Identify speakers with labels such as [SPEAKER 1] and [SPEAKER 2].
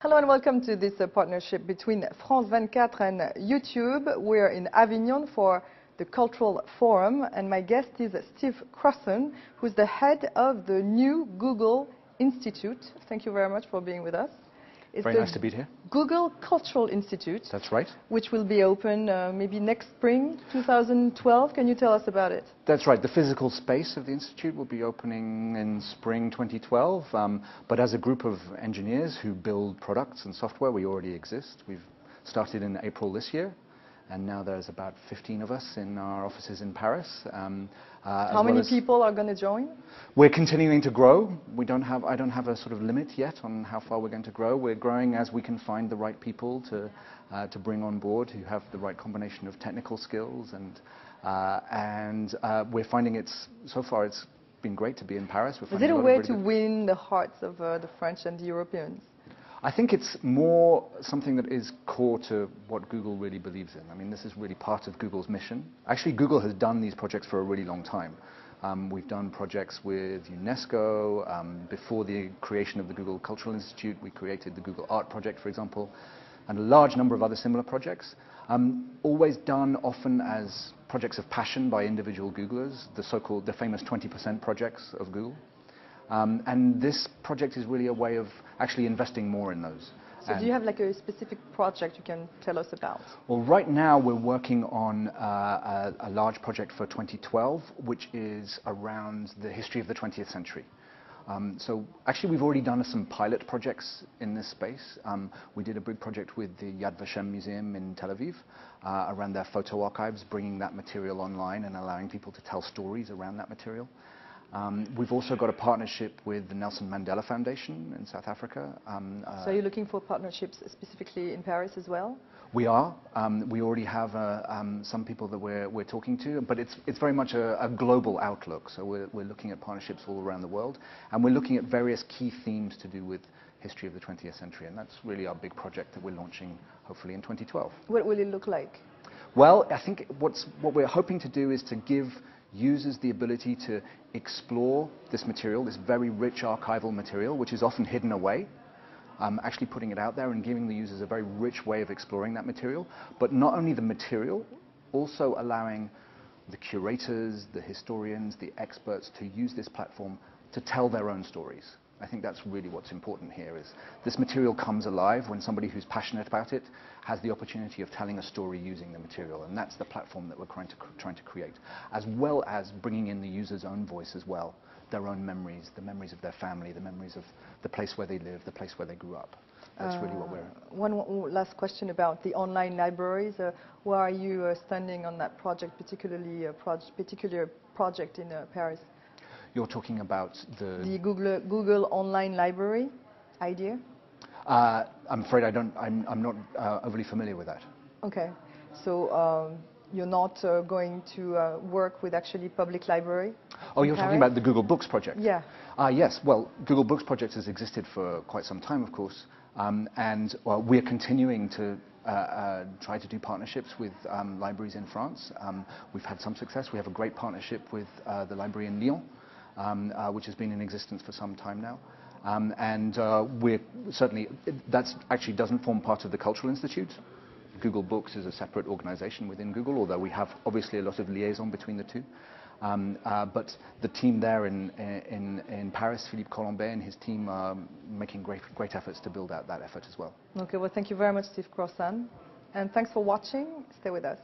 [SPEAKER 1] Hello and welcome to this partnership between France 24 and YouTube. We're in Avignon for the Cultural Forum, and my guest is Steve Crossan, who's the head of the new Google Institute. Thank you very much for being with us. It's
[SPEAKER 2] very nice to be here.
[SPEAKER 1] Google Cultural Institute.
[SPEAKER 2] That's right.
[SPEAKER 1] Which will be open maybe next spring, 2012. Can you tell us about it?
[SPEAKER 2] That's right. The physical space of the Institute will be opening in spring 2012. But as a group of engineers who build products and software, we already exist. We've started in April this year, and now there's about 15 of us in our offices in Paris.
[SPEAKER 1] How many people are going to join?
[SPEAKER 2] We're continuing to grow. I don't have a sort of limit yet on how far we're going to grow. We're growing as we can find the right people to bring on board who have the right combination of technical skills, and we're finding so far it's been great to be in Paris.
[SPEAKER 1] Is it a way to win the hearts of the French and the Europeans?
[SPEAKER 2] I think it's more something that is core to what Google really believes in. I mean, this is really part of Google's mission. Actually, Google has done these projects for a really long time. We've done projects with UNESCO. Before the creation of the Google Cultural Institute, we created the Google Art Project, for example, and a large number of other similar projects. Always done often as projects of passion by individual Googlers, the famous 20% projects of Google. And this project is really a way of actually investing more in those.
[SPEAKER 1] So do you have like a specific project you can tell us about?
[SPEAKER 2] Well, right now we're working on a large project for 2012, which is around the history of the 20th century. So actually we've already done some pilot projects in this space. We did a big project with the Yad Vashem Museum in Tel Aviv around their photo archives, bringing that material online and allowing people to tell stories around that material. We've also got a partnership with the Nelson Mandela Foundation in South Africa.
[SPEAKER 1] So you're looking for partnerships specifically in Paris as well?
[SPEAKER 2] We are. We already have some people that we're talking to, but it's very much a global outlook. So we're looking at partnerships all around the world, and we're looking at various key themes to do with history of the 20th century, and that's really our big project that we're launching hopefully in 2012.
[SPEAKER 1] What will it look like?
[SPEAKER 2] Well, I think what we're hoping to do is to give users the ability to explore this material, this very rich archival material, which is often hidden away, actually putting it out there and giving the users a very rich way of exploring that material. But not only the material, also allowing the curators, the historians, the experts to use this platform to tell their own stories. I think that's really what's important here, is this material comes alive when somebody who's passionate about it has the opportunity of telling a story using the material, and that's the platform that we're trying to create, as well as bringing in the user's own voice as well, their own memories, the memories of their family, the memories of the place where they live, the place where they grew up. That's really what we're...
[SPEAKER 1] One last question about the online libraries. Where are you standing on that project, particularly a particular project in Paris?
[SPEAKER 2] You're talking about
[SPEAKER 1] the Google Online Library idea?
[SPEAKER 2] I'm afraid I'm not overly familiar with that.
[SPEAKER 1] Okay, so you're not going to work with actually public library?
[SPEAKER 2] Oh, you're talking about the Google Books project?
[SPEAKER 1] Yeah.
[SPEAKER 2] Yes, well, Google Books project has existed for quite some time, of course, and we're continuing to try to do partnerships with libraries in France. We've had some success. We have a great partnership with the library in Lyon, which has been in existence for some time now. And we're certainly, that actually doesn't form part of the Cultural Institute. Google Books is a separate organization within Google, although we have obviously a lot of liaison between the two. But the team there in Paris, Philippe Colombet and his team are making great efforts to build out that effort as well.
[SPEAKER 1] Okay, well, thank you very much, Steve Crossan. And thanks for watching. Stay with us.